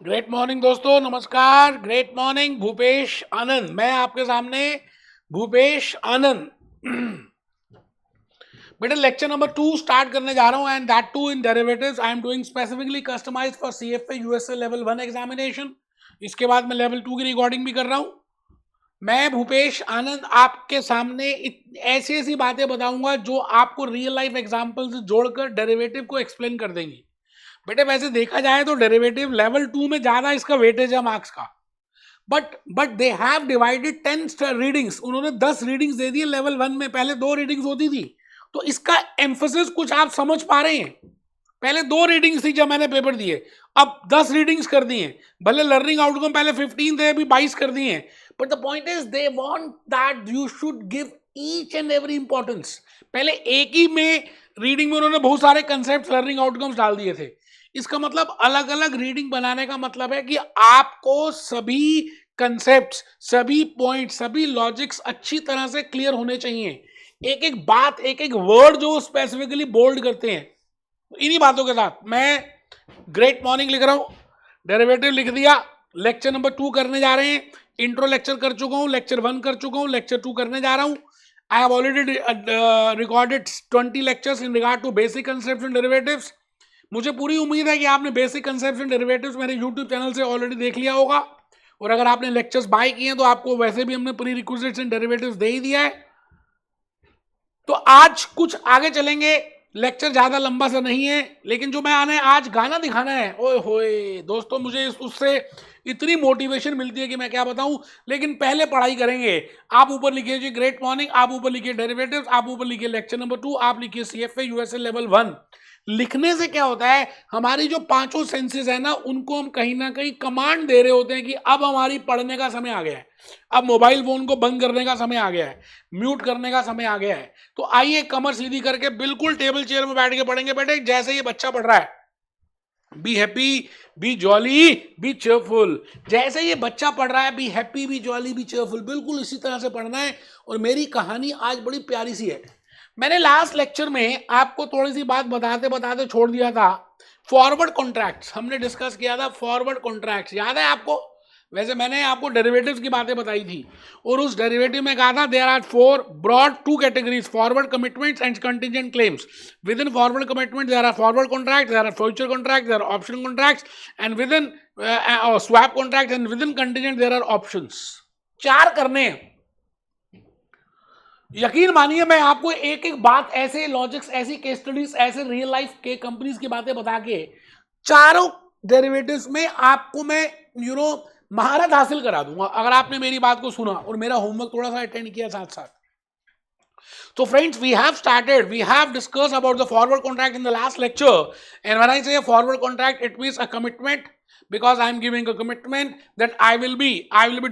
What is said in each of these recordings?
Great morning दोस्तों, नमस्कार। Great morning, Bhupesh आनंद। मैं आपके सामने भूपेश आनंद बेटा लेक्चर नंबर 2 स्टार्ट करने जा रहा हूं, and that too in derivatives. I am doing specifically customised for CFA USA level 1 examination. इसके बाद मैं लेवल 2 की रिकॉर्डिंग भी कर रहा हूं। मैं भूपेश आनंद आपके सामने ऐसी ऐसी बातें बताऊंगा जो आपको रियल लाइफ एग्जाम्पल से जोड़कर डेरिवेटिव को एक्सप्लेन कर देंगी। बेटे वैसे देखा जाए तो डेरिवेटिव लेवल 2 में ज्यादा इसका वेटेज है मार्क्स का, but they have divided 10 readings. उन्होंने 10 रीडिंग्स दे दी लेवल 1 में। पहले 2 रीडिंग्स होती थी, तो इसका एम्फोसिस कुछ आप समझ पा रहे हैं। पहले 2 रीडिंग्स थी जब मैंने पेपर दिए, अब 10 रीडिंग्स कर दी हैं। भले लर्निंग आउटकम पहले 15 थे, अभी 22 कर दिए हैं, but the point is they want that you should give each and every importance. पहले एक ही में रीडिंग में उन्होंने बहुत सारे कंसेप्ट लर्निंग आउटकम्स डाल दिए थे। इसका मतलब अलग अलग रीडिंग बनाने का मतलब है कि आपको सभी कंसेप्ट्स, सभी पॉइंट्स, सभी लॉजिक्स अच्छी तरह से क्लियर होने चाहिए। एक एक बात, एक एक वर्ड जो स्पेसिफिकली बोल्ड करते हैं। इन्हीं बातों के साथ मैं ग्रेट मॉर्निंग लिख रहा हूं, डेरिवेटिव लिख दिया, लेक्चर नंबर 2 करने जा रहे हैं। इंट्रो लेक्चर कर चुका हूं, लेक्चर 1 कर चुका हूं, लेक्चर 2 करने जा रहा हूं। I have already recorded 20 lectures in regard to basic concepts and derivatives. मुझे पूरी उम्मीद है कि आपने बेसिक कंसेप्ट्स एंड डेरिवेटिव्स मेरे यूट्यूब चैनल से ऑलरेडी देख लिया होगा, और अगर आपने लेक्चर्स बाय किए हैं तो आपको वैसे भी हमने प्री रिक्विजिट्स एंड डेरिवेटिव्स दे ही दिया है। तो आज कुछ आगे चलेंगे, लेक्चर ज्यादा लंबा सा नहीं है, लेकिन जो मैं आने आज गाना दिखाना है, ओए होए दोस्तों, मुझे उससे इतनी मोटिवेशन मिलती है कि मैं क्या बताऊं। लेकिन पहले पढ़ाई करेंगे। आप ऊपर लिखिए जी ग्रेट मॉर्निंग, आप ऊपर लिखिए डेरिवेटिव्स, आप ऊपर लिखिए लेक्चर नंबर 2, आप लिखिए सीएफए यूएसए लेवल 1। लिखने से क्या होता है, हमारी जो पांचों सेंसेस है ना, उनको हम कहीं ना कहीं कमांड दे रहे होते हैं कि अब हमारी पढ़ने का समय आ गया है, अब मोबाइल फोन को बंद करने का समय आ गया है, म्यूट करने का समय आ गया है। तो आइए कमर सीधी करके बिल्कुल टेबल चेयर में बैठ के पढ़ेंगे। बेटे जैसे ये बच्चा पढ़ रहा है, be happy, B jolly, B cheerful. जैसे ये बच्चा पढ़ रहा है, be happy, B jolly, B cheerful, बिल्कुल इसी तरह से पढ़ना है। और मेरी कहानी आज बड़ी प्यारी सी है। मैंने लास्ट लेक्चर में आपको थोड़ी सी बात बताते बताते छोड़ दिया था। फॉरवर्ड कॉन्ट्रैक्ट्स हमने डिस्कस किया था। फॉरवर्ड कॉन्ट्रैक्ट्स याद है आपको? वैसे मैंने आपको डेरिवेटिव्स की बातें बताई थी, और उस डेरिवेटिव में कहा था there are 4 broad 2 categories, forward commitments and contingent claims. Within forward commitment there are forward contracts, there are future contracts, there are option contracts, and within swap contracts, and within contingent there are options. 4 करने हैं। यकीन मानिए, मैं आपको एक एक बात, ऐसे लॉजिक्स, ऐसी केस स्टडीज, ऐसे रियल लाइफ के कंपनीज की बातें बता के चारों डेरिवेटिव्स में आपको मैं महारत हासिल करा दूंगा, अगर आपने मेरी बात को सुना और मेरा होमवर्क थोड़ा सा अटेंड किया साथ साथ। So friends, we have discussed about the forward contract in the last lecture, and when I say a forward contract, it means a commitment, because I am giving a commitment that I will be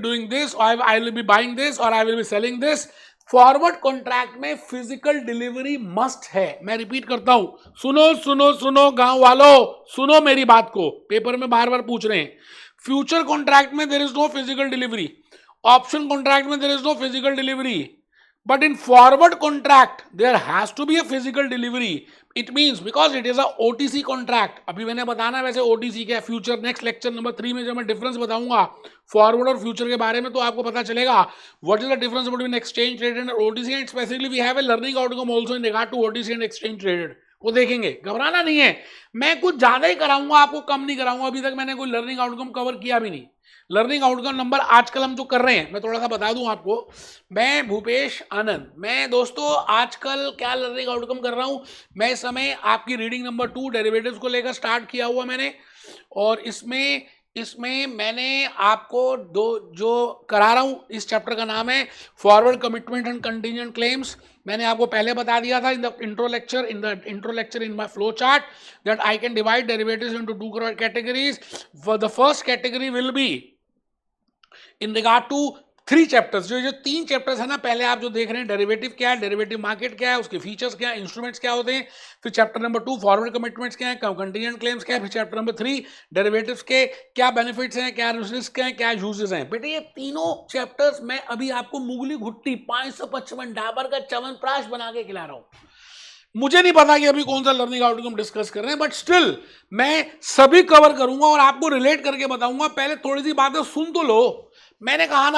doing this, or I will be buying this, or I will be selling this. Forward contract में physical delivery must है। मैं repeat करता हूं, सुनो सुनो सुनो गांव वालों, सुनो मेरी बात को, पेपर में बार बार पूछ रहे हैं। फ्यूचर कॉन्ट्रैक्ट में there is no physical delivery, option contract में there is no physical delivery, but in forward contract there has to be a physical delivery. It means because it is a OTC contract. अभी मैंने बताना वैसे OTC क्या है, future, next lecture number 3 में जब मैं डिफरेंस बताऊंगा फॉरवर्ड और फ्यूचर के बारे में, तो आपको पता चलेगा what is the difference between exchange traded और OTC, and specifically we have a learning outcome also in regard to OTC and exchange traded. वो देखेंगे, घबराना नहीं है। मैं कुछ ज्यादा ही कराऊंगा, आपको कम नहीं कराऊंगा। अभी तक मैंने कोई लर्निंग आउटकम कवर किया भी नहीं। लर्निंग आउटकम नंबर आजकल हम जो कर रहे हैं, मैं थोड़ा सा बता दूं आपको। मैं भूपेश आनंद, मैं दोस्तों आजकल क्या लर्निंग आउटकम कर रहा हूं। मैं इस समय आपकी रीडिंग नंबर 2 डेरिवेटिव्स को लेकर स्टार्ट किया हुआ मैंने, और इसमें मैंने आपको जो करा रहा हूं, इस चैप्टर का नाम है forward commitment and contingent claims. मैंने आपको पहले बता दिया था in the intro lecture in my flow chart that I can divide derivatives into 2 categories. The first category will be in regard to 3 chapters. जो 3 चैप्टर्स है ना, पहले आप जो देख रहे हैं, डेरिवेटिव क्या है, डेरिवेटिव मार्केट क्या है, उसके फीचर्स क्या है, इंस्ट्रूमेंट्स क्या होते हैं। फिर चैप्टर नंबर 2 फॉरवर्ड कमिटमेंट्स क्या है, कंटिजेंट क्लेम्स क्या है। फिर चैप्टर नंबर 3 डेरिवेटिव्स के क्या बेनिफिट्स हैं, क्या रिस्क हैं, क्या यूजेस हैं। बेटे ये तीनों चैप्टर्स मैं अभी आपको मुगली घुट्टी 555 डाबर का च्यवनप्राश बना के खिला रहा हूं। मुझे नहीं पता कि अभी कौन सा लर्निंग आउटकम डिस्कस कर रहे हैं, बट स्टिल मैं सभी कवर करूंगा और आपको रिलेट करके बताऊंगा। पहले थोड़ी सी बातें सुन तो लो। मैंने कहा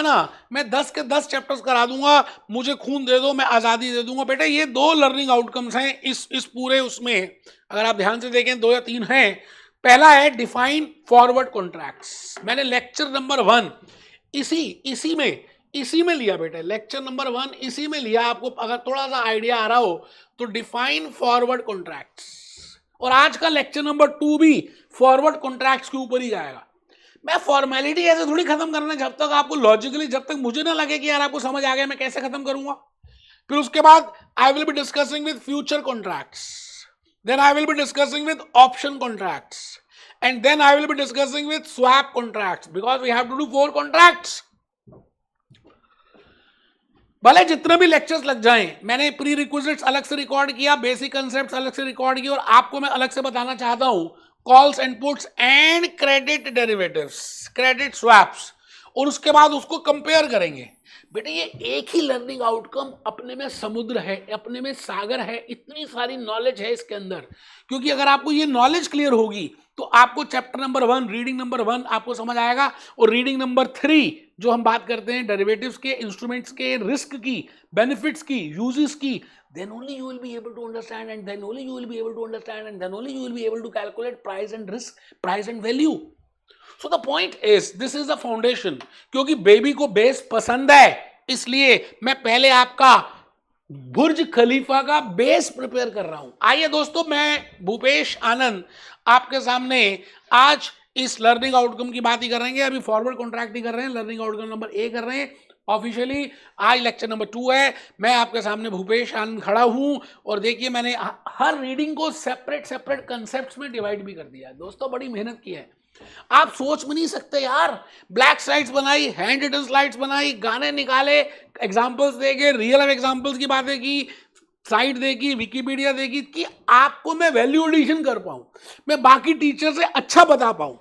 ना मैं 10 के 10 चैप्टर्स करा दूंगा, मुझे खून दे दो, मैं आजादी दे दूंगा। बेटा ये 2 लर्निंग आउटकम्स हैं इस पूरे उसमें, अगर आप ध्यान से देखें 2 या 3 हैं। पहला है डिफाइन फॉरवर्ड कॉन्ट्रैक्ट्स। मैंने लेक्चर नंबर 1 इसी में लिया बेटा, लेक्चर नंबर 1 इसी में लिया। आपको अगर थोड़ा सा आइडिया आ रहा हो तो डिफाइन फॉरवर्ड कॉन्ट्रैक्ट्स, और आज का लेक्चर नंबर 2 भी फॉरवर्ड कॉन्ट्रैक्ट्स के ऊपर ही जाएगा। मैं फॉर्मेलिटी ऐसे थोड़ी खत्म करना, जब तक आपको लॉजिकली, जब तक मुझे ना लगे कि यार आपको समझ आ गया, मैं कैसे खत्म करूंगा। फिर उसके बाद I will be discussing with future contracts, then I will be discussing with option contracts, and then I will be discussing with swap contracts, because we have to do 4 contracts. भले जितने भी लेक्चर्स लग जाएं, मैंने pre requisites अलग से record किया, basic concepts अलग से रिकॉर्ड किया, और आपको मैं अलग से बताना चाहता हूं calls and puts and credit derivatives, credit swaps, और उसके बाद उसको कंपेयर करेंगे। बेटे ये एक ही लर्निंग आउटकम अपने में समुद्र है, अपने में सागर है, इतनी सारी नॉलेज है इसके अंदर। क्योंकि अगर आपको ये नॉलेज क्लियर होगी तो आपको चैप्टर नंबर 1, रीडिंग नंबर 1 आपको समझ आएगा, और रीडिंग नंबर 3 जो हम बात करते हैं डेरिवेटिव्स के, इंस्ट्रूमेंट्स के, रिस्क की, बेनिफिट्स की, यूजेस की, then only you will be able to understand, and then only you will be able to understand, and then only you will be able to calculate price and risk, price and value. So the point is, this is the foundation. क्योंकि baby को base पसंद है, इसलिए मैं पहले आपका बुर्ज खलीफा का base prepare कर रहा हूं। आइए दोस्तों, मैं भूपेश आनंद आपके सामने आज इस लर्निंग आउटकम की बात ही कर रहे हैं। अभी फॉरवर्ड कॉन्ट्रैक्ट ही कर रहे हैं, लर्निंग आउटकम नंबर ए कर रहे हैं ऑफिशियली। आज लेक्चर नंबर 2 है। मैं आपके सामने भूपेश आनंद खड़ा हूं, और देखिए मैंने हर रीडिंग को सेपरेट कंसेप्ट्स में डिवाइड भी कर दिया है। दोस्तों बड़ी मेहनत की है, आप सोच भी नहीं सकते यार। ब्लैक स्लाइड्स बनाई, हैंड रिटन स्लाइड्स बनाई, गाने निकाले, एग्जांपल्स देके, रियल लाइफ एग्जांपल्स की बातें की, साइट देखी, विकिपीडिया देखी, कि आपको मैं वैल्यू एडिशन कर पाऊं, मैं बाकी टीचर से अच्छा बता पाऊं।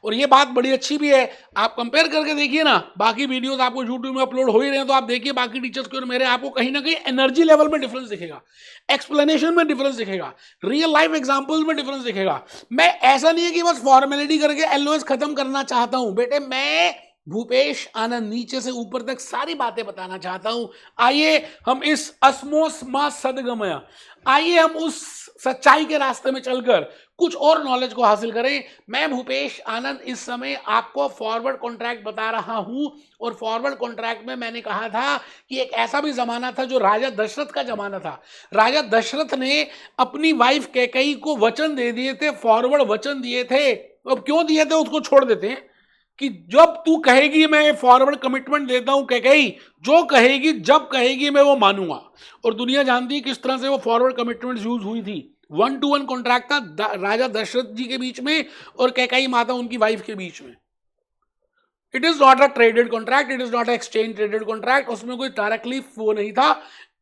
और ये बात बड़ी अच्छी भी है, आप कंपेयर करके देखिए ना, बाकी वीडियोस आपको यूट्यूब में अपलोड हो ही रहे हैं, तो आप देखिए बाकी टीचर्स के और मेरे, आपको कहीं ना कहीं एनर्जी लेवल में डिफरेंस दिखेगा, एक्सप्लेनेशन में डिफरेंस दिखेगा, रियल लाइफ एग्जांपल्स में डिफरेंस दिखेगा। मैं ऐसा नहीं है कि बस फॉर्मेलिटी करके एलओएस खत्म करना चाहता हूं। बेटे मैं भूपेश आनंद नीचे से ऊपर तक सारी बातें बताना चाहता हूं। आइए हम इस अस्मोस्मा सदगमया, आइए हम उस सच्चाई के रास्ते में चलकर कुछ और नॉलेज को हासिल करें। मैं भूपेश आनंद इस समय आपको फॉरवर्ड कॉन्ट्रैक्ट बता रहा हूं, और फॉरवर्ड कॉन्ट्रैक्ट में मैंने कहा था कि एक ऐसा भी जमाना था जो राजा दशरथ का जमाना था। राजा दशरथ ने अपनी वाइफ कैकेयी को वचन दे दिए थे, फॉरवर्ड वचन दिए थे। अब क्यों दिए थे उसको छोड़ देते हैं, कि जब तू कहेगी मैं फॉरवर्ड कमिटमेंट देता हूं कैकेयी, जो कहेगी जब कहेगी मैं वो मानूंगा। और दुनिया जानती है किस तरह से वो फॉरवर्ड कमिटमेंट यूज हुई थी। 1-to-1 कॉन्ट्रैक्ट था राजा दशरथ जी के बीच में और कैकेयी माता उनकी वाइफ के बीच में। It is not a traded contract, it is not exchange traded contract. उसमें कोई डायरेक्टली वो नहीं था,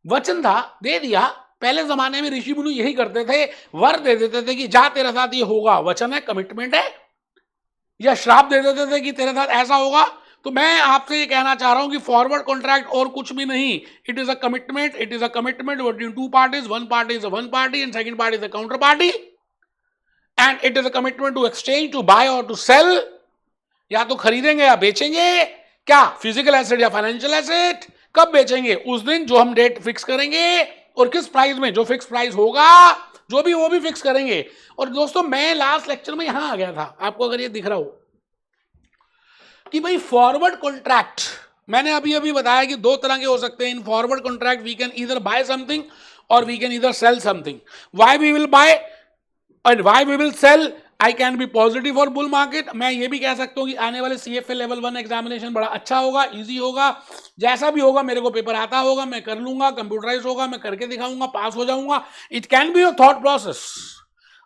वचन था, दे दिया। पहले जमाने में ऋषि मुनि यही करते थे, वर दे देते थे कि जा तेरे साथ ये होगा, वचन है, कमिटमेंट है, या श्राप दे देते थे कि तेरे साथ ऐसा होगा। तो मैं आपसे ये कहना चाह रहा हूं कि फॉरवर्ड कॉन्ट्रैक्ट और कुछ भी नहीं, it is a commitment, it is a commitment between 2 parties, one party is a one party and second party is a counter party, and it is a commitment to exchange, to buy or to sell, या तो खरीदेंगे या बेचेंगे, क्या physical asset या financial asset. कब बेचेंगे, उस दिन जो हम डेट फिक्स करेंगे, और किस प्राइस में, जो फिक्स प्राइस होगा जो भी, वो भी फिक्स करेंगे। और दोस्तों मैं लास्ट लेक्चर में यहां आ गया था, आपको अगर ये दिख रहा हो, कि भाई फॉरवर्ड कॉन्ट्रैक्ट मैंने अभी अभी बताया कि 2 तरह के हो सकते हैं। In forward contract we can either buy something or we can either sell something. Why we will buy and why we will sell, I can be positive for bull market. मैं ये भी कह सकता हूं कि आने वाले CFA लेवल 1 एग्जामिनेशन बड़ा अच्छा होगा, इजी होगा, जैसा भी होगा, मेरे को पेपर आता होगा, मैं कर लूंगा, कंप्यूटराइज होगा, मैं करके दिखाऊंगा, पास हो जाऊंगा। It can be your thought process.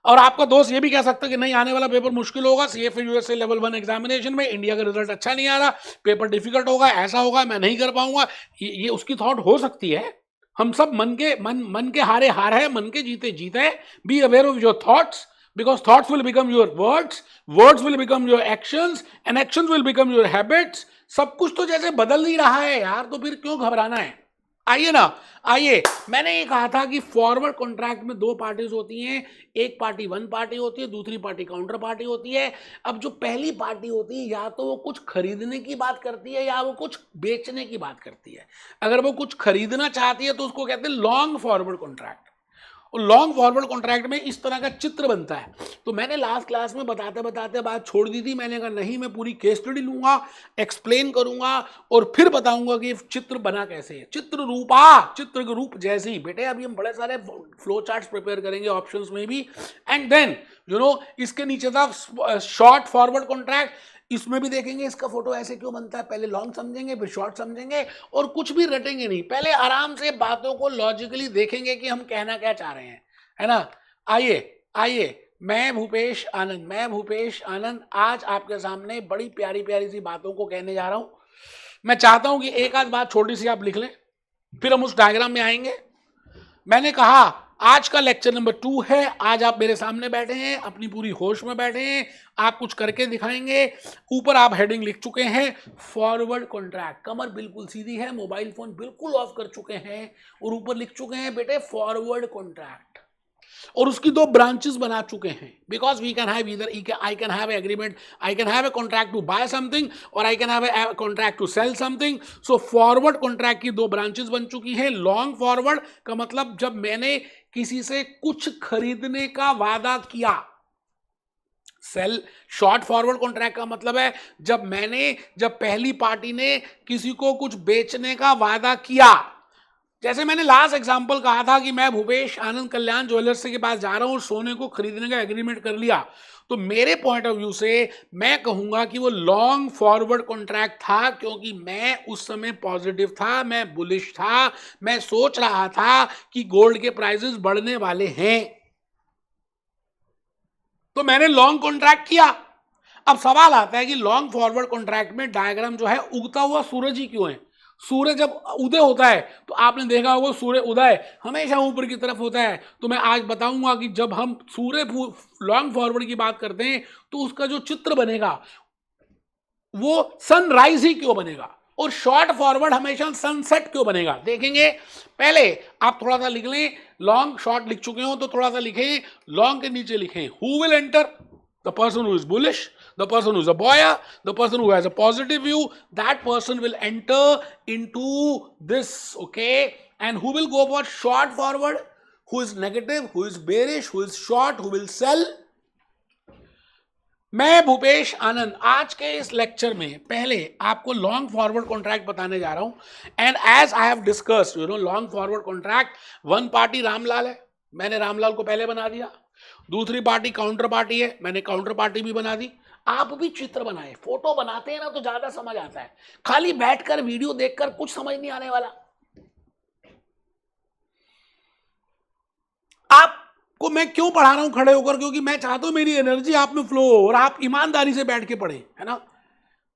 और आपका दोस्त ये भी कह सकता है कि नहीं, आने वाला पेपर मुश्किल होगा, CFA USA लेवल 1 एग्जामिनेशन में इंडिया का रिजल्ट अच्छा नहीं आ रहा, पेपर डिफिकल्ट होगा, ऐसा होगा, मैं नहीं कर पाऊंगा। ये उसकी थॉट हो सकती है। हम सब मन के हारे हार है, मन के जीते जीत है। Be aware of your thoughts, because thoughts will become your words, words will become your actions, and actions will become your habits। सब कुछ तो जैसे बदल ही रहा है यार, तो फिर क्यों घबराना है। आइए ना, आइए। मैंने ये कहा था कि फॉरवर्ड कॉन्ट्रैक्ट में दो पार्टीज होती हैं, एक पार्टी वन पार्टी होती है, दूसरी पार्टी काउंटर पार्टी होती है। अब जो पहली पार्टी होती है या तो वो कुछ खरीदने की बात करती है या वो कुछ बेचने की बात करती है। अगर वो कुछ खरीदना चाहती है तो उसको कहते हैं लॉन्ग फॉरवर्ड कॉन्ट्रैक्ट। और लॉन्ग फॉरवर्ड कॉन्ट्रैक्ट में इस तरह का चित्र बनता है। तो मैंने लास्ट क्लास में बताते बताते बात छोड़ दी थी। मैंने कहा नहीं, मैं पूरी केस स्टडी लूंगा, एक्सप्लेन करूंगा और फिर बताऊंगा कि चित्र बना कैसे है। चित्र रूपा, चित्र के रूप जैसे ही। बेटे अभी हम बड़े सारे फ्लो चार्ट्स प्रिपेयर करेंगे ऑप्शंस में भी। एंड देन इसके नीचे था शॉर्ट फॉरवर्ड कॉन्ट्रैक्ट। इसमें भी देखेंगे इसका फोटो ऐसे क्यों बनता है। पहले लॉन्ग समझेंगे, फिर शॉर्ट समझेंगे और कुछ भी रटेंगे नहीं। पहले आराम से बातों को लॉजिकली देखेंगे कि हम कहना क्या चाह रहे हैं, है ना। आइए आइए, मैं भूपेश आनंद आज आपके सामने बड़ी प्यारी प्यारी सी बातों को कहने जा रहा हूं। मैं चाहता हूं कि एक आध बात छोटी सी आप लिख लें, फिर हम उस डायग्राम में आएंगे। मैंने कहा आज का लेक्चर नंबर 2 है। आज आप मेरे सामने बैठे हैं, अपनी पूरी होश में बैठे हैं, आप कुछ करके दिखाएंगे। ऊपर आप हेडिंग लिख चुके हैं फॉरवर्ड कॉन्ट्रैक्ट। कमर बिल्कुल सीधी है, मोबाइल फोन बिल्कुल ऑफ कर चुके हैं और ऊपर लिख चुके हैं बेटे फॉरवर्ड कॉन्ट्रैक्ट। और उसकी दो ब्रांचेस बना चुके हैं। Because we can have either I can have agreement, I can have a contract to buy something or I can have a contract to sell something. So forward contract की दो branches बन चुकी हैं। Long forward का मतलब जब मैंने किसी से कुछ खरीदने का वादा किया। सेल शॉर्ट फॉरवर्ड कॉन्ट्रैक्ट का मतलब है जब पहली पार्टी ने किसी को कुछ बेचने का वादा किया। जैसे मैंने लास्ट एग्जांपल कहा था कि मैं भूपेश आनंद कल्याण ज्वेलर्स के पास जा रहा हूं और सोने को खरीदने का एग्रीमेंट कर लिया, तो मेरे पॉइंट ऑफ व्यू से मैं कहूंगा कि वो लॉन्ग फॉरवर्ड कॉन्ट्रैक्ट था, क्योंकि मैं उस समय पॉजिटिव था, मैं बुलिश था, मैं सोच रहा था कि गोल्ड के प्राइसेस बढ़ने वाले हैं, तो मैंने लॉन्ग कॉन्ट्रैक्ट किया। अब सवाल आता है कि लॉन्ग फॉरवर्ड कॉन्ट्रैक्ट में डायग्राम जो है उगता हुआ सूरज ही क्यों है। सूर्य जब उदय होता है तो आपने देखा होगा सूर्य उदय हमेशा ऊपर की तरफ होता है। तो मैं आज बताऊंगा कि जब हम सूर्य लॉन्ग फॉरवर्ड की बात करते हैं तो उसका जो चित्र बनेगा वो सनराइज ही क्यों बनेगा और शॉर्ट फॉरवर्ड हमेशा सनसेट क्यों बनेगा, देखेंगे। पहले आप थोड़ा सा लिख लें, लॉन्ग शॉर्ट लिख चुके हो तो थोड़ा सा लिखें, लॉन्ग के नीचे लिखें who will enter, the person who is bullish, the person who is a buyer, the person who has a positive view, that person will enter into this, okay? And who will go for short forward, who is negative, who is bearish, who is short, who will sell. मैं भूपेश आनंद आज के इस lecture में पहले आपको long forward contract बताने जा रहा हूं। And as I have discussed long forward contract, one party Ramlal है, मैंने रामलाल को पहले बना दिया। दूसरी पार्टी काउंटर पार्टी है, मैंने काउंटर पार्टी भी बना दी। आप भी चित्र बनाए, फोटो बनाते हैं ना तो ज्यादा समझ आता है, खाली बैठकर वीडियो देखकर कुछ समझ नहीं आने वाला। आपको मैं क्यों पढ़ा रहा हूं खड़े होकर, क्योंकि मैं चाहता हूं मेरी एनर्जी आप में फ्लो हो और आप ईमानदारी से बैठ के पढ़े, है ना।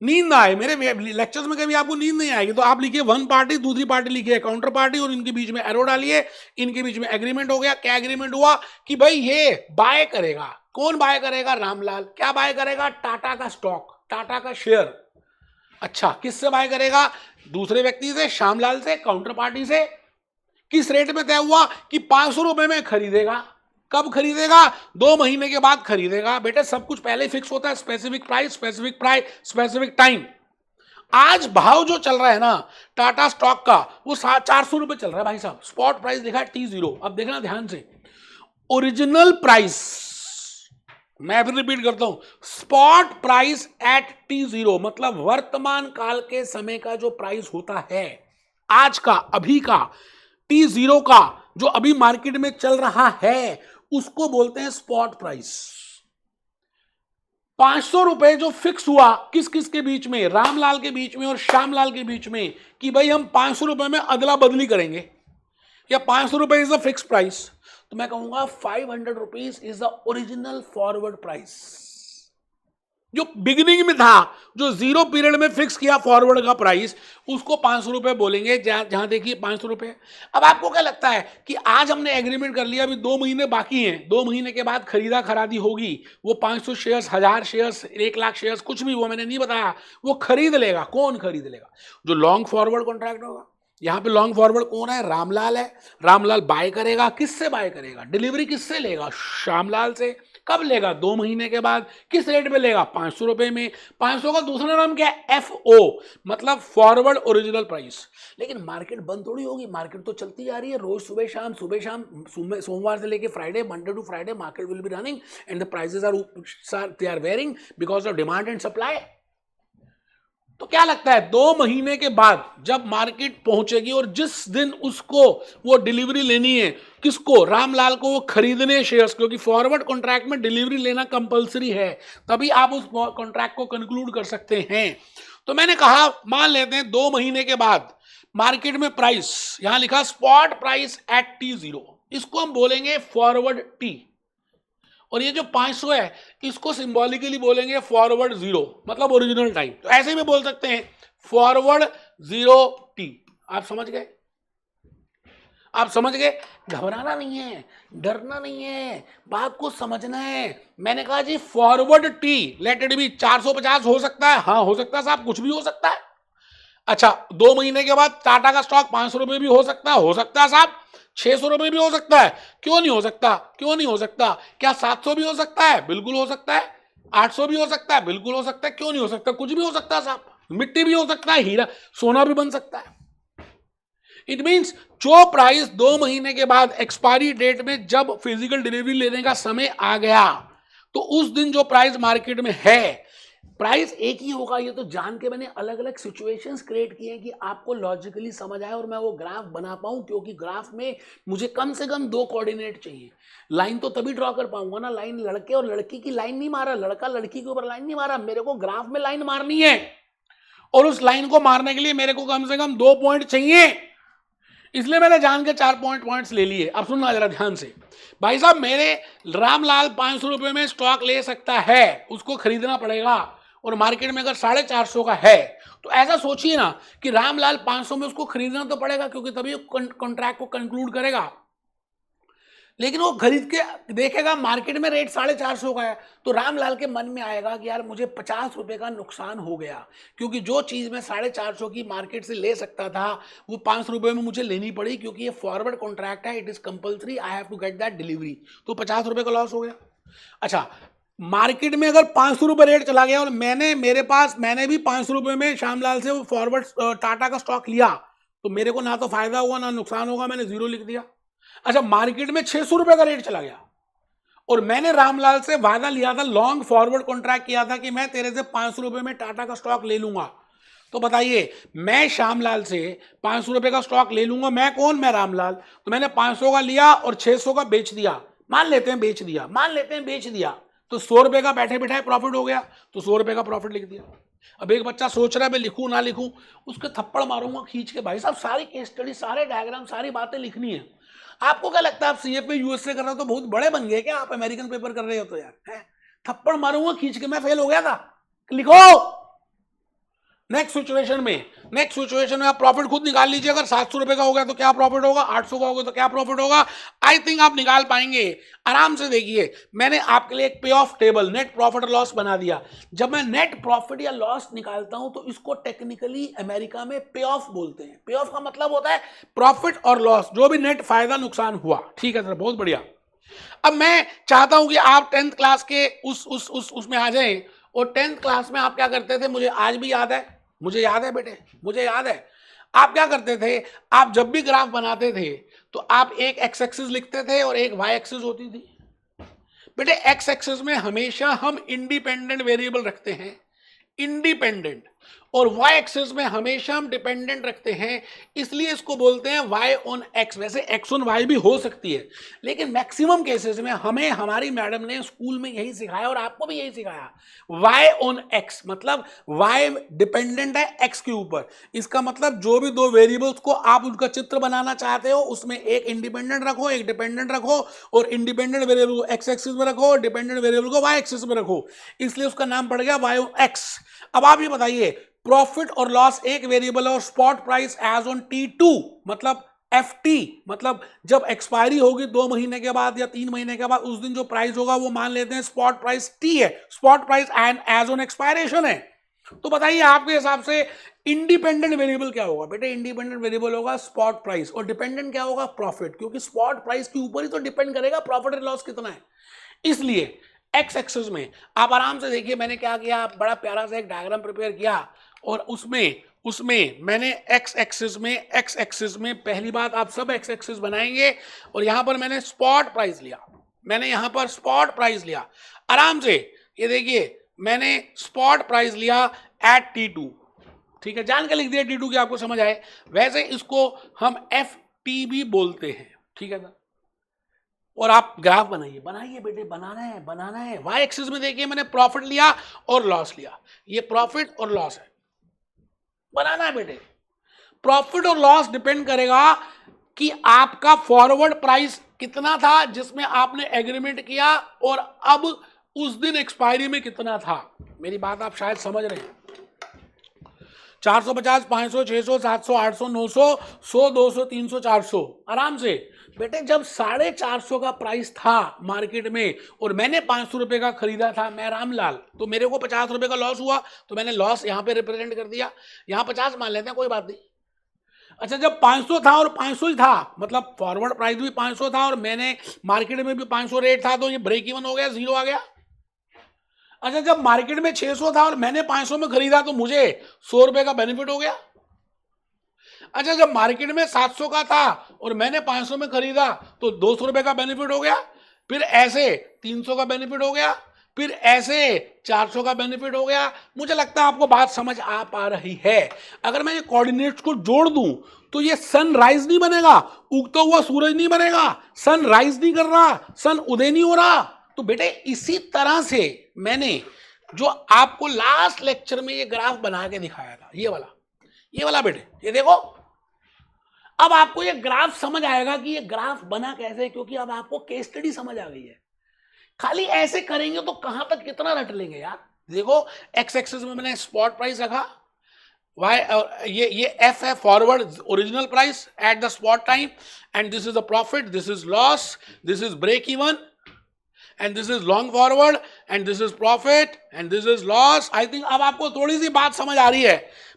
नींद ना आए, मेरे लेक्चर्स में कभी आपको नींद नहीं आएगी तो आप लिखिए वन पार्टी, दूसरी पार्टी लिखिए काउंटर पार्टी और इनके बीच में एरो डालिए, इनके बीच में एग्रीमेंट हो गया। क्या एग्रीमेंट हुआ कि भाई ये बाय करेगा, कौन बाय करेगा, रामलाल। क्या बाय करेगा, टाटा का स्टॉक, टाटा का शेयर। अच्छा, किससे बाय करेगा, दूसरे व्यक्ति से, श्यामलाल से, काउंटर पार्टी से। किस रेट में तय हुआ कि 500 रुपए में खरीदेगा। कब खरीदेगा, 2 महीने के बाद खरीदेगा। बेटे सब कुछ पहले फिक्स होता है, स्पेसिफिक प्राइस, स्पेसिफिक टाइम। आज भाव जो चल रहा है ना टाटा स्टॉक का, वो 400 रुपए चल रहा है भाई साहब। स्पॉट प्राइस लिखा है T0। अब देखना ध्यान से, ओरिजिनल प्राइस, मैं फिर रिपीट करता हूं, स्पॉट प्राइस एट T0 मतलब वर्तमान काल के समय का जो प्राइस होता है, आज का, अभी का, T0 का जो अभी मार्केट में चल रहा है, उसको बोलते हैं स्पॉट प्राइस। 500 रुपए जो फिक्स हुआ किस किस के बीच में, रामलाल के बीच में और श्यामलाल के बीच में, कि भाई हम 500 रुपए में अदला बदली करेंगे, या 500 रुपए इज द फिक्स प्राइस, तो मैं कहूंगा 500 rupees is the original forward price. जो बिगिनिंग में था, जो जीरो पीरियड में फिक्स किया फॉरवर्ड का प्राइस, उसको 500 रुपए बोलेंगे। जहां देखिए 500 रुपए। अब आपको क्या लगता है कि आज हमने एग्रीमेंट कर लिया, अभी 2 महीने बाकी हैं, 2 महीने के बाद खरीदा खरादी होगी, वो 500 शेयर्स, 1000 शेयर्स, 1 लाख शेयर्स, कुछ भी, वो मैंने नहीं बताया, वो खरीद लेगा। कौन खरीद लेगा, जो लॉन्ग फॉरवर्ड कॉन्ट्रैक्ट होगा। यहाँ पे लॉन्ग फॉरवर्ड कौन है? रामलाल है। रामलाल बाय करेगा, किससे बाय करेगा? डिलीवरी किससे लेगा? श्यामलाल से। कब लेगा? 2 महीने के बाद। किस रेट पे लेगा? 500 रुपए में। 500 का दूसरा नाम क्या है? FO, मतलब फॉरवर्ड ओरिजिनल प्राइस। लेकिन मार्केट बंद थोड़ी होगी, मार्केट तो चलती जा रही है रोज सुबह शाम सोमवार से लेके Friday, Monday to Friday market will be running and the prices are varying because of demand and supply. तो क्या लगता है 2 महीने के बाद जब मार्केट पहुंचेगी और जिस दिन उसको वो डिलीवरी लेनी है, किसको? रामलाल को वो खरीदने शेयर्स, क्योंकि फॉरवर्ड कॉन्ट्रैक्ट में डिलीवरी लेना कंपलसरी है, तभी आप उस कॉन्ट्रैक्ट को कंक्लूड कर सकते हैं। तो मैंने कहा मान लेते हैं 2 महीने के बाद मार्केट में प्राइस, यहां लिखा स्पॉट प्राइस एट T0, इसको हम बोलेंगे फॉरवर्ड टी, और ये जो 500 है इसको सिंबॉलिकली बोलेंगे फॉरवर्ड 0, मतलब ओरिजिनल टाइम। तो ऐसे भी बोल सकते हैं फॉरवर्ड 0T। आप समझ गए? आप समझ गए? घबराना नहीं है, डरना नहीं है, बात को समझना है। मैंने कहा जी forward T, let it be 450 हो सकता है, हाँ हो सकता है साहब, कुछ भी हो सकता है। अच्छा 2 महीने के बाद टाटा का स्टॉक 500 रुपए भी हो सकता है साहब, 600 रुपए भी हो सकता है, क्यों नहीं हो सकता? क्यों नहीं हो सकता? क्या 700 भी हो सकता है? बिल्कुल हो सकता है। 800 भी हो सकता है? बिल्कुल हो सकता है। क्यों नहीं हो सकता? कुछ भी हो सकता है साहब, मिट्टी भी हो सकता है, हीरा सोना भी बन सकता है। इट मींस जो प्राइस 2 महीने के बाद एक्सपायरी डेट में जब फिजिकल डिलीवरी लेने का समय आ गया, तो उस दिन जो प्राइस मार्केट में है, प्राइस एक ही होगा। ये तो जान के मैंने अलग अलग सिचुएशंस क्रिएट किए हैं कि आपको लॉजिकली समझ आए और मैं वो ग्राफ बना पाऊं, क्योंकि ग्राफ में मुझे कम से कम 2 कोऑर्डिनेट चाहिए। लाइन तो तभी ड्रॉ कर पाऊंगा ना, लाइन लड़के और लड़की की लाइन नहीं मारा, लड़का लड़की के ऊपर लाइन नहीं मारा, मेरे को ग्राफ में लाइन मारनी है, और उस लाइन को मारने के लिए मेरे को कम से कम 2 पॉइंट चाहिए। इसलिए मैंने जान के 4 पॉइंट्स ले लिए। अब सुनना जरा ध्यान से भाई साहब, मेरे रामलाल 500 रुपए में स्टॉक ले सकता है, उसको खरीदना पड़ेगा, और मार्केट में अगर 450 का है, तो ऐसा सोचिए ना कि रामलाल 500 में उसको खरीदना तो पड़ेगा, क्योंकि तभी कॉन्ट्रैक्ट को कंक्लूड करेगा। लेकिन वो खरीद के देखेगा मार्केट में रेट 450 का है, तो रामलाल के मन में आएगा कि यार मुझे 50 रुपए का नुकसान हो गया, क्योंकि जो चीज़ मैं 450 की मार्केट से ले सकता था वो 500 रुपए में मुझे लेनी पड़ी, क्योंकि ये फॉरवर्ड कॉन्ट्रैक्ट है, it is compulsory, I have to get that delivery, तो 50 रुपए का लॉस हो गया। अच्छा मार्केट में अगर 500 रुपए रेट चला गया और मैंने भी 500 रुपए में श्यामलाल से वो फॉरवर्ड टाटा का स्टॉक लिया, तो मेरे को ना तो फायदा होगा ना नुकसान होगा, मैंने 0 लिख दिया। अच्छा मार्केट में 600 रुपए का रेट चला गया और मैंने रामलाल से वादा लिया था, लॉन्ग फॉरवर्ड कॉन्ट्रैक्ट किया था कि मैं तेरे से 500 रुपए में टाटा का स्टॉक ले लूंगा। तो बताइए मैं श्यामलाल से 500 रुपए का स्टॉक ले लूंगा, मैं कौन? मैं रामलाल। तो मैंने 500 का लिया और 600 का बेच दिया, मान लेते हैं बेच दिया, तो 100 रुपए का बैठे बैठाए प्रॉफिट हो गया, तो 100 रुपए का प्रॉफिट लिख दिया। अब एक बच्चा सोच रहा है मैं लिखूं ना लिखूं, उसके थप्पड़ मारूंगा खींच के। भाई साहब सारी केस स्टडी, सारे डायग्राम, सारी बातें लिखनी है। आपको क्या लगता है आप CFA USA कर रहे हो तो बहुत बड़े बन गए क्या? आप अमेरिकन पेपर कर रहे हो तो यार है? थप्पड़ मारूंगा खींच के, मैं फेल हो गया था, लिखो। नेक्स्ट सिचुएशन में आप प्रॉफिट खुद निकाल लीजिए। अगर 700 रुपए का हो गया तो क्या प्रॉफिट होगा, 800 का होगा तो क्या प्रॉफिट होगा। आई थिंक आप निकाल पाएंगे आराम से। देखिए मैंने आपके लिए एक पे ऑफ टेबल, नेट प्रॉफिट और लॉस बना दिया। जब मैं नेट प्रॉफिट या लॉस निकालता हूं तो इसको टेक्निकली अमेरिका में पे ऑफ बोलते हैं। पे ऑफ का मतलब होता है प्रॉफिट और लॉस, जो भी नेट फायदा नुकसान हुआ। ठीक है सर, बहुत बढ़िया। अब मैं चाहता हूं कि आप 10th क्लास के उसमें आ जाएं, और 10th क्लास में आप क्या करते थे, मुझे आज भी याद है, मुझे याद है बेटे, मुझे याद है। आप क्या करते थे, आप जब भी ग्राफ बनाते थे तो आप एक एक्स एक्सिस लिखते थे और एक वाई एक्सिस होती थी। बेटे एक्स एक्सिस में हमेशा हम इंडिपेंडेंट वेरिएबल रखते हैं, इंडिपेंडेंट, और वाई एक्सिस में हमेशा हम डिपेंडेंट रखते हैं, इसलिए इसको बोलते हैं वाई ऑन एक्स। वैसे एक्स ऑन वाई भी हो सकती है, लेकिन मैक्सिमम केसेस में हमें हमारी मैडम ने स्कूल में यही सिखाया और आपको भी यही सिखाया, वाई ऑन एक्स, मतलब वाई डिपेंडेंट है एक्स के ऊपर। इसका मतलब जो भी 2 वेरिएबल्स को आप उनका चित्र बनाना चाहते हो, उसमें एक इंडिपेंडेंट रखो, एक डिपेंडेंट रखो, और इंडिपेंडेंट वेरिएबल को एक्स एक्सिस में रखो, डिपेंडेंट वेरिएबल को वाई एक्सिस में रखो, इसलिए उसका नाम पड़ गया वाई ऑन एक्स। अब आप ये बताइए, प्रॉफिट और लॉस एक वेरिएबल है और spot price as on T2 मतलब FT, मतलब जब एक्सपायरी होगी 2 महीने के बाद या 3 महीने के बाद, उस दिन जो प्राइस होगा वो मान लेते हैं स्पॉट प्राइस T है, spot price and as on expiration है। तो बताइए आपके हिसाब से इंडिपेंडेंट वेरिएबल क्या होगा बेटे? इंडिपेंडेंट वेरिएबल होगा स्पॉट प्राइस, और डिपेंडेंट क्या होगा? प्रॉफिट, क्योंकि स्पॉट प्राइस के ऊपर ही तो डिपेंड करेगा प्रॉफिट एंड लॉस कितना है। इसलिए एक्स एक्सिस में आप आराम से देखिए मैंने क्या किया, बड़ा प्यारा सा एक डायग्राम प्रिपेयर किया, और उसमें मैंने एक्स एक्सिस में पहली बात आप सब एक्स एक्सिस बनाएंगे, और यहां पर मैंने स्पॉट प्राइस लिया, मैंने यहां पर स्पॉट प्राइस लिया आराम से, ये देखिए मैंने स्पॉट प्राइस लिया एट T2, ठीक है, जान के लिख दिया T2 की आपको समझ आए। वैसे इसको हम FT भी बोलते हैं, ठीक है ना। और आप ग्राफ बनाइए बेटे, बनाना है। वाई एक्सिस में देखिए मैंने प्रॉफिट लिया और लॉस लिया, ये प्रॉफिट और लॉस है, बनाना है बेटे। प्रॉफिट और लॉस डिपेंड करेगा कि आपका फॉरवर्ड प्राइस कितना था जिसमें आपने एग्रीमेंट किया, और अब उस दिन एक्सपायरी में कितना था। मेरी बात आप शायद समझ रहे हैं। 450, 500, 600, 700, 800, 900, 100, 200, 300, 400 आराम से बेटे। जब 450 का प्राइस था मार्केट में और मैंने 500 रुपए का खरीदा था, मैं रामलाल, तो मेरे को 50 रुपए का लॉस हुआ, तो मैंने लॉस यहाँ पे रिप्रेजेंट कर दिया, यहाँ 50 मान लेते हैं, कोई बात नहीं। अच्छा, जब 500 था और 500 ही था, मतलब फॉरवर्ड प्राइस भी 500 था और मैंने मार्केट में भी 500 रेट था, तो ये ब्रेक इवन हो गया, जीरो आ गया। अच्छा, जब मार्केट में 600 था और मैंने 500 में खरीदा, तो मुझे 100 रुपए का बेनिफिट हो गया। अच्छा, जब मार्केट में 700 का था और मैंने 500 में खरीदा, तो 200 रुपए का बेनिफिट हो गया। फिर ऐसे 300 का बेनिफिट हो गया, फिर ऐसे 400 का बेनिफिट हो गया। मुझे लगता है आपको बात समझ आ पा रही है। अगर मैं ये कोऑर्डिनेट्स को जोड़ दूं तो ये सनराइज नहीं बनेगा, उगता हुआ सूरज नहीं बनेगा, सनराइज नहीं कर रहा, सन उदय नहीं हो रहा। तो बेटे इसी तरह से मैंने जो आपको लास्ट लेक्चर में ये ग्राफ बना के दिखाया था, ये वाला बेटे, ये देखो, अब आपको ये ग्राफ समझ आएगा कि ये ग्राफ बना कैसे, क्योंकि अब आपको केस स्टडी समझ आ गई है। खाली ऐसे करेंगे तो कहां तक कितना रट लेंगे यार। देखो एक्स एक्सिस में मैंने स्पॉट प्राइस रखा, वाई ये एफ है forward original price at the spot time, and this is the profit, this is loss, this is break even, and this is long forward, and this is profit, and this is loss. I think अब आपको थोड़ी सी बात समझ आ रही है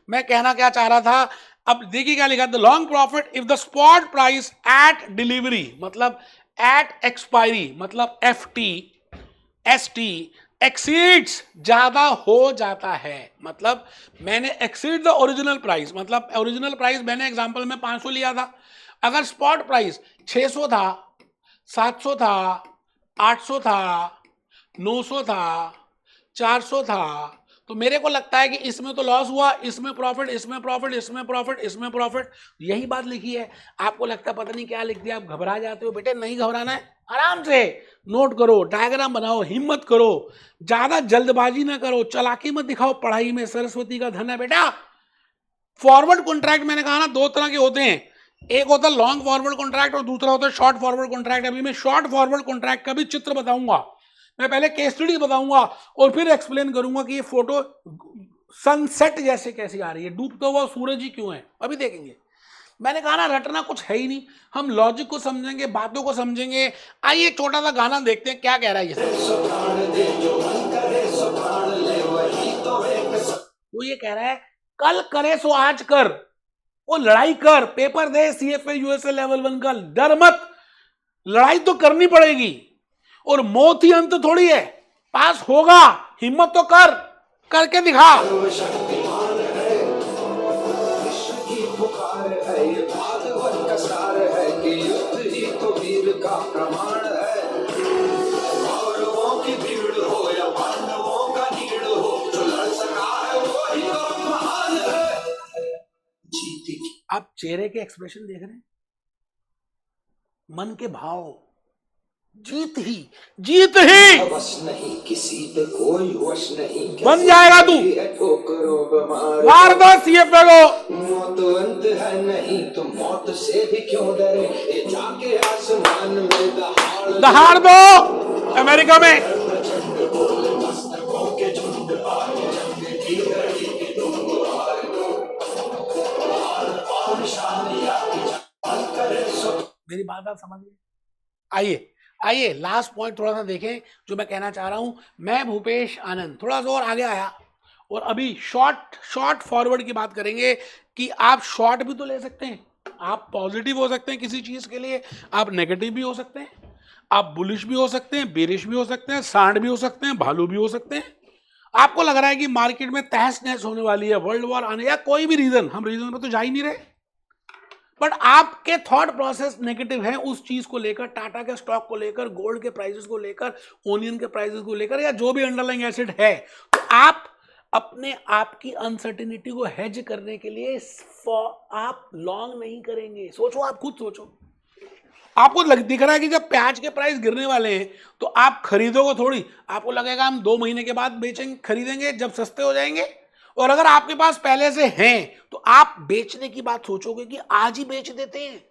मैं कहना क्या चाह रहा था। अब देखिए क्या लिखा, the long profit if the spot price at delivery, मतलब एट एक्सपायरी, मतलब FT ST एक्सीड्स, ज्यादा हो जाता है, मतलब मैंने एक्सीड द ओरिजिनल प्राइस, मतलब ओरिजिनल प्राइस मैंने एग्जांपल में 500 लिया था, अगर स्पॉट प्राइस 600 था, 700 था, 800 था, 900 था, 400 था, तो मेरे को लगता है कि इसमें तो लॉस हुआ, इसमें प्रॉफिट, इसमें प्रॉफिट, इसमें प्रॉफिट, इसमें प्रॉफिट, यही बात लिखी है। आपको लगता है पता नहीं क्या लिख दिया, आप घबरा जाते हो। बेटे नहीं घबराना है, आराम से नोट करो, डायग्राम बनाओ, हिम्मत करो, ज्यादा जल्दबाजी ना करो, चालाकी मत दिखाओ। पढ़ाई में सरस्वती का धन है बेटा। फॉरवर्ड कॉन्ट्रैक्ट मैंने कहा ना दो तरह के होते हैं, एक होता है लॉन्ग फॉरवर्ड कॉन्ट्रैक्ट और दूसरा होता है शॉर्ट फॉरवर्ड कॉन्ट्रैक्ट। अभी मैं शॉर्ट फॉरवर्ड कॉन्ट्रैक्ट का भी चित्र बताऊंगा, मैं पहले केस स्टडी बताऊंगा और फिर एक्सप्लेन करूंगा कि ये फोटो सनसेट जैसे कैसी आ रही है, डूबता हुआ सूरज ही क्यों है, अभी देखेंगे। मैंने कहा ना रटना कुछ है ही नहीं, हम लॉजिक को समझेंगे, बातों को समझेंगे। आइए एक छोटा सा गाना देखते हैं क्या कह रहा है ये। वो ये कह रहा है कल करे सो आज कर, वो लड़ाई कर, पेपर दे CFA USA लेवल 1 का, डर मत, लड़ाई तो करनी पड़ेगी और मौत ही अंत थोड़ी है, पास होगा, हिम्मत तो कर, करके दिखा। आप चेहरे के एक्सप्रेशन देख रहे हैं, मन के भाव, जीत ही वश नहीं, किसी पे कोई वश नहीं, बन जाएगा तू, मार दो CFA को। मौत अंत है नहीं तो मौत से भी क्यों डरे, ये जाके आसमान में दहाड़ दो। अमेरिका में मेरी बात आप समझ गए। आइए लास्ट पॉइंट थोड़ा सा देखें जो मैं कहना चाह रहा हूं। मैं भूपेश आनंद थोड़ा सा और आगे आया और अभी शॉर्ट फॉरवर्ड की बात करेंगे कि आप शॉर्ट भी तो ले सकते हैं, आप पॉजिटिव हो सकते हैं किसी चीज के लिए, आप नेगेटिव भी हो सकते हैं, आप बुलिश भी हो सकते हैं, बेरिश भी हो सकते हैं, सांड भी हो सकते हैं, भालू भी हो सकते हैं। आपको लग रहा है कि मार्केट में तहस नहस होने वाली है, वर्ल्ड वॉर आने, या कोई भी रीजन, हम रीजन में तो जा ही नहीं रहे, बट आपके थॉट प्रोसेस नेगेटिव है उस चीज को लेकर, टाटा के स्टॉक को लेकर, गोल्ड के प्राइसेस को लेकर, ओनियन के प्राइसेस को लेकर, या जो भी अंडरलाइंग एसेट है, तो आप अपने आप की अनसर्टेनिटी को हेज करने के लिए आप लॉन्ग नहीं करेंगे। सोचो, आप खुद सोचो, आपको दिख रहा है कि जब प्याज के प्राइस गिरने वाले हैं तो आप खरीदोगे थोड़ी, आपको लगेगा हम 2 महीने के बाद बेचेंगे, खरीदेंगे जब सस्ते हो जाएंगे। और अगर आपके पास पहले से हैं तो आप बेचने की बात सोचोगे कि आज ही बेच देते हैं,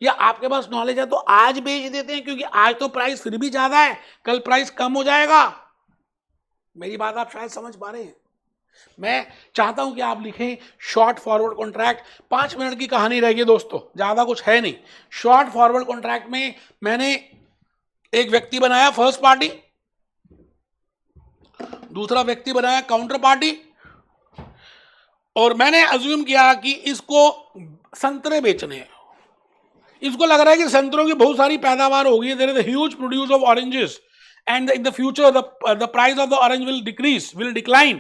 या आपके पास नॉलेज है तो आज बेच देते हैं क्योंकि आज तो प्राइस फिर भी ज्यादा है, कल प्राइस कम हो जाएगा। मेरी बात आप शायद समझ पा रहे हैं। मैं चाहता हूं कि आप लिखें शॉर्ट फॉरवर्ड कॉन्ट्रैक्ट। 5 मिनट की कहानी रहेगी दोस्तों, ज्यादा कुछ है नहीं। शॉर्ट फॉरवर्ड कॉन्ट्रैक्ट में मैंने एक व्यक्ति बनाया फर्स्ट पार्टी, दूसरा व्यक्ति बनाया काउंटर पार्टी, और मैंने अज्यूम किया कि इसको संतरे बेचने हैं। इसको लग रहा है कि संतरों की बहुत सारी पैदावार होगी, there is a huge produce of oranges and in the future the price of the orange will decline,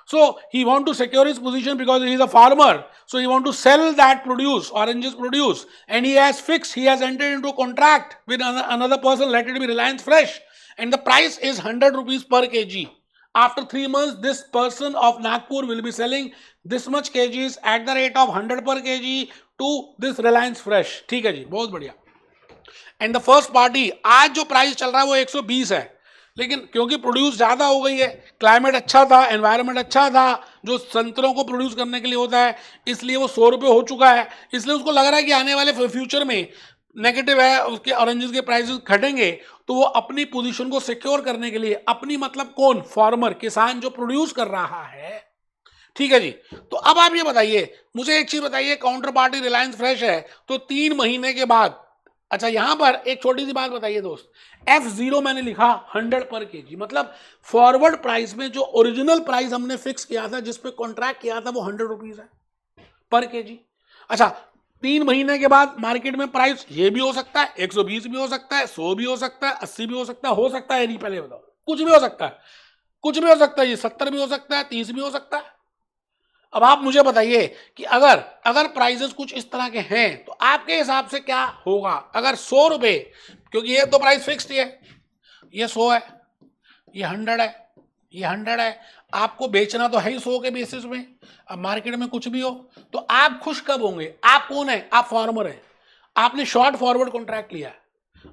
so he want to secure his position because he is a farmer, so he want to sell that oranges produce, and he has entered into a contract with another person, let it be Reliance Fresh, and the price is 100 rupees per kg. After 3 months this person of Nagpur will be selling this much kgs at the rate of 100 per kg to this Reliance Fresh। ठीक है जी, बहुत बढ़िया। And the first party, आज जो price चल रहा है वो 120 है, लेकिन क्योंकि प्रोड्यूस ज्यादा हो गई है, क्लाइमेट अच्छा था, एनवायरनमेंट अच्छा था जो संतरों को प्रोड्यूस करने के लिए होता है, इसलिए वो 100 रुपये हो चुका है। इसलिए उसको लग रहा है कि आने वाले फ्यूचर में नेगेटिव है, उसके ऑरेंजेस के प्राइसेस घटेंगे, तो वो अपनी पोजीशन को सिक्योर करने के लिए, अपनी मतलब कौन, फार्मर, किसान जो प्रोड्यूस कर रहा है। ठीक है जी। तो अब आप ये बताइए, मुझे एक चीज बताइए, काउंटर पार्टी रिलायंस फ्रेश है तो 3 महीने के बाद, अच्छा यहां पर एक छोटी सी बात बताइए दोस्त, F0 मैंने लिखा 100 पर केजी, मतलब फॉरवर्ड प्राइस में जो ओरिजिनल प्राइस हमने फिक्स किया था, जिस पे कॉन्ट्रैक्ट किया था, वो 100 रुपीज है पर केजी। अच्छा 3 महीने के बाद मार्केट में प्राइस ये भी हो सकता है, 120 भी हो सकता है, 100 भी हो सकता है, 80 भी हो सकता है नहीं, पहले बताओ, कुछ भी हो सकता है, कुछ भी हो सकता है, ये 70 भी हो सकता है, 30 भी हो सकता है। अब आप मुझे बताइए कि अगर प्राइसेस कुछ इस तरह के हैं तो आपके हिसाब से क्या होगा। अगर 100 रुपये, क्योंकि ये तो प्राइस फिक्स्ड है, ये 100 है, ये 100 है, ये 100 है, आपको बेचना तो है ही 100 के बेसिस में। अब मार्केट में कुछ भी हो तो आप खुश कब होंगे? आप कौन है? आप फार्मर हैं, आपने शॉर्ट फॉरवर्ड कॉन्ट्रैक्ट लिया,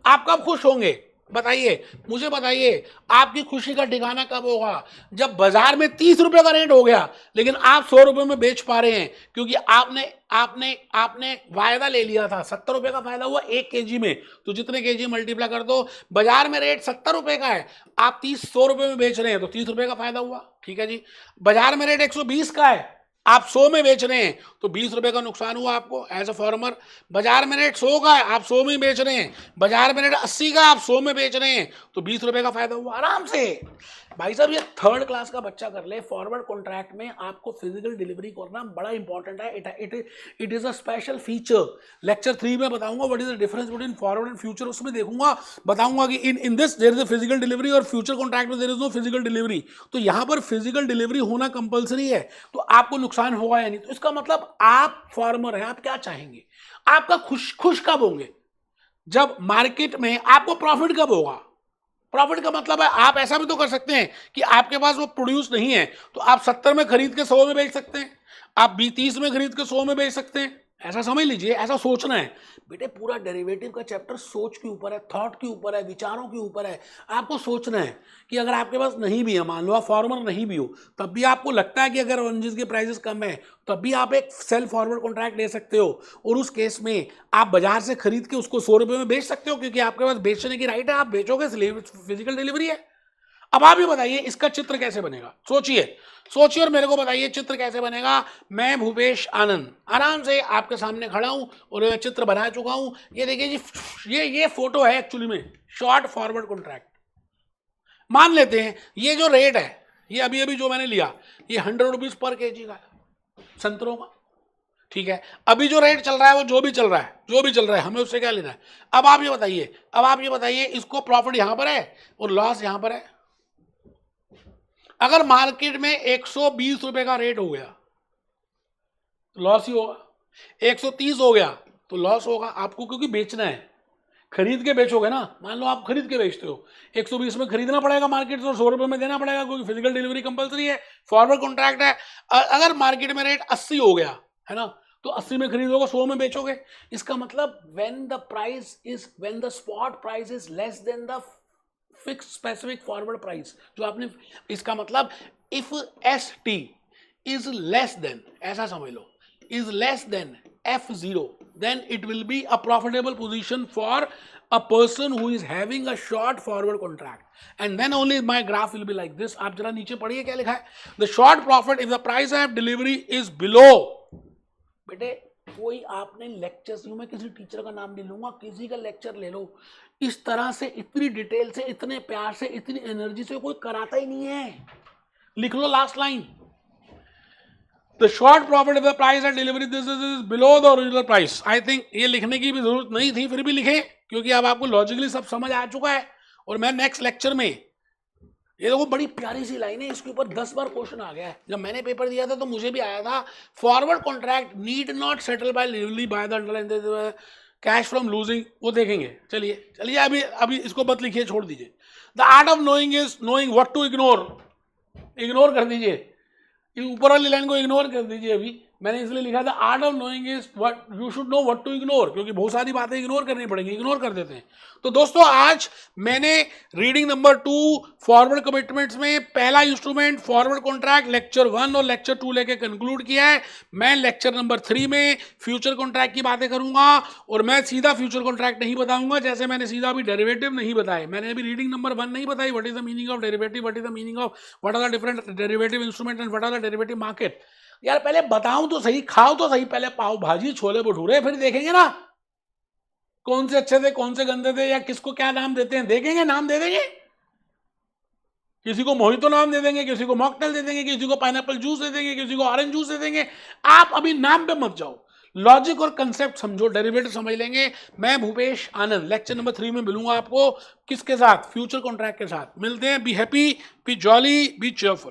आप कब खुश होंगे? बताइए, मुझे बताइए, आपकी खुशी का ठिकाना कब होगा? जब बाजार में 30 रुपए का रेट हो गया लेकिन आप 100 रुपए में बेच पा रहे हैं, क्योंकि आपने वायदा ले लिया था। 70 रुपए का फायदा हुआ 1 केजी में, तो जितने केजी मल्टीप्लाई कर दो, बाजार में रेट 70 रुपए का है, आप 100 रुपए में बेच रहे हैं, तो 30 रुपए का फायदा हुआ। ठीक है जी। बाजार में रेट 120 का है, आप 100 में बेच रहे हैं, तो 20 रुपए का नुकसान हुआ आपको एज अ फार्मर। बाजार में रेट 100 का है, आप 100 में बेच रहे हैं, बाजार में रेट 80 का, आप 100 में बेच रहे हैं, तो 20 रुपए का फायदा हुआ आराम से। भाई साहब, ये 3rd क्लास का बच्चा कर ले, फॉरवर्ड कॉन्ट्रैक्ट में आपको फिजिकल डिलीवरी करना बड़ा इंपॉर्टेंट है। It is a special feature. Lecture 3 में बताऊंगा what is the difference between forward and future, उसमें देखूंगा, बताऊंगा कि in this there is a physical delivery और फ्यूचर कॉन्ट्रैक्ट में there is no physical delivery. तो यहां पर फिजिकल डिलीवरी होना कंपलसरी है, तो आपको नुकसान होगा या नहीं। तो इसका मतलब आप फार्मर हैं, आप क्या चाहेंगे? आपका खुश कब होंगे? जब मार्केट में आपको प्रॉफिट कब होगा? प्रॉफिट का मतलब है, आप ऐसा भी तो कर सकते हैं कि आपके पास वो प्रोड्यूस नहीं है, तो आप 70 में खरीद के 100 में बेच सकते हैं, आप 30 में खरीद के 100 में बेच सकते हैं। ऐसा समझ लीजिए, ऐसा सोचना है बेटे। पूरा डेरिवेटिव का चैप्टर सोच के ऊपर है, थॉट के ऊपर है, विचारों के ऊपर है। आपको सोचना है कि अगर आपके पास नहीं भी है, मान लो आप फार्मर नहीं भी हो, तब भी आपको लगता है कि अगर ऑरेंजेस के प्राइसेस कम है, तब भी आप एक सेल फॉरवर्ड कॉन्ट्रैक्ट ले सकते हो, और उस केस में आप बाजार से खरीद के उसको 100 रुपये में बेच सकते हो, क्योंकि आपके पास बेचने की राइट है, आप बेचोगे, फिजिकल डिलीवरी है। अब आप ये बताइए, इसका चित्र कैसे बनेगा? सोचिए और मेरे को बताइए चित्र कैसे बनेगा। मैं भूपेश आनंद आराम से आपके सामने खड़ा हूं और मैं चित्र बना चुका हूं। ये देखिए जी, ये फोटो है एक्चुअली में शॉर्ट फॉरवर्ड कॉन्ट्रैक्ट। मान लेते हैं ये जो रेट है, ये अभी अभी जो मैंने लिया ये 100 रुपीज पर केजी का है संतरों का, ठीक है। अभी जो रेट चल रहा है वो जो भी चल रहा है हमें उससे क्या लेना है। अब आप ये बताइए इसको प्रॉफिट यहां पर है और लॉस यहां पर है। अगर मार्केट में 120 रुपए का रेट हो गया तो लॉस ही होगा, 130 हो गया तो लॉस होगा आपको, क्योंकि बेचना है, खरीद के बेचोगे ना। मान लो आप खरीद के बेचते हो, 120 में खरीदना पड़ेगा मार्केट से और 100 रुपए में देना पड़ेगा, क्योंकि फिजिकल डिलीवरी कंपलसरी है, फॉरवर्ड कॉन्ट्रैक्ट है। अगर मार्केट में रेट 80 हो गया है ना, तो 80 में खरीदोगे, 100 में बेचोगे। इसका मतलब when the spot price is less than the fix specific forward price जो आपने, इसका मतलब if ST is less than, ऐसा समझ लो, is less than F0, then it will be a profitable position for a person who is having a short forward contract, and then only my graph will be like this. आप जरा नीचे पढ़िए क्या लिखा है, the short profit if the price of delivery is below। बेटे कोई आपने लेक्चर्स, मैं किसी टीचर का नाम ले लूंगा, किसी का लेक्चर ले लो, इस तरह से इतनी डिटेल से, इतने प्यार से, इतनी एनर्जी से कोई कराता ही नहीं है। लिख लो last line, The short profit if the price at delivery this is below the original price। I think ये लिखने की भी जरूरत नहीं थी, फिर भी लिखे, क्योंकि अब आपको लॉजिकली सब समझ आ चुका है। और मैं नेक्स्ट लेक्चर में, ये देखो बड़ी प्यारी सी लाइन है, इसके ऊपर 10 बार क्वेश्चन आ गया है। जब मैंने पेपर दिया था तो मुझे भी आया था, forward contract need not settle by the underline cash from losing, वो देखेंगे। चलिए अभी इसको मत लिखिए, छोड़ दीजिए। The art of knowing is knowing what to ignore कर दीजिए, ऊपर वाली लाइन को इग्नोर कर दीजिए। अभी मैंने इसलिए लिखा था art of knowing is what you should know what to ignore, क्योंकि बहुत सारी बातें इग्नोर करनी पड़ेंगी, इग्नोर कर देते हैं। तो दोस्तों आज मैंने रीडिंग नंबर 2 फॉरवर्ड कमिटमेंट्स में पहला इंस्ट्रूमेंट फॉरवर्ड कॉन्ट्रैक्ट लेक्चर 1 और लेक्चर 2 लेके कंक्लूड किया है। मैं लेक्चर नंबर 3 में फ्यूचर कॉन्ट्रैक्ट की बातें करूंगा, और मैं सीधा फ्यूचर कॉन्ट्रैक्ट नहीं बताऊंगा, जैसे मैंने सीधा अभी डेरिवेटिव नहीं बताए। मैंने अभी रीडिंग नंबर 1 नहीं बताई, what is the meaning of derivative, what is the meaning of what are the different derivative instrument and what are the derivative market. यार पहले बताऊं तो सही, खाओ तो सही, पहले पाव भाजी छोले भटूरे, फिर देखेंगे ना कौन से अच्छे थे कौन से गंदे थे, या किसको क्या नाम देते हैं, देखेंगे, नाम दे देंगे। किसी को मोहितो नाम दे देंगे, किसी को मॉकटेल दे देंगे, किसी को पाइनएप्पल जूस दे देंगे, किसी को ऑरेंज जूस दे देंगे। आप अभी नाम पे मत जाओ, लॉजिक और कंसेप्ट समझो, डेरिवेटिव समझ लेंगे। मैं भूपेश आनंद लेक्चर नंबर 3 में मिलूंगा आपको, किसके साथ, फ्यूचर कॉन्ट्रैक्ट के साथ। मिलते हैं। Be happy, B jolly, B cheerful.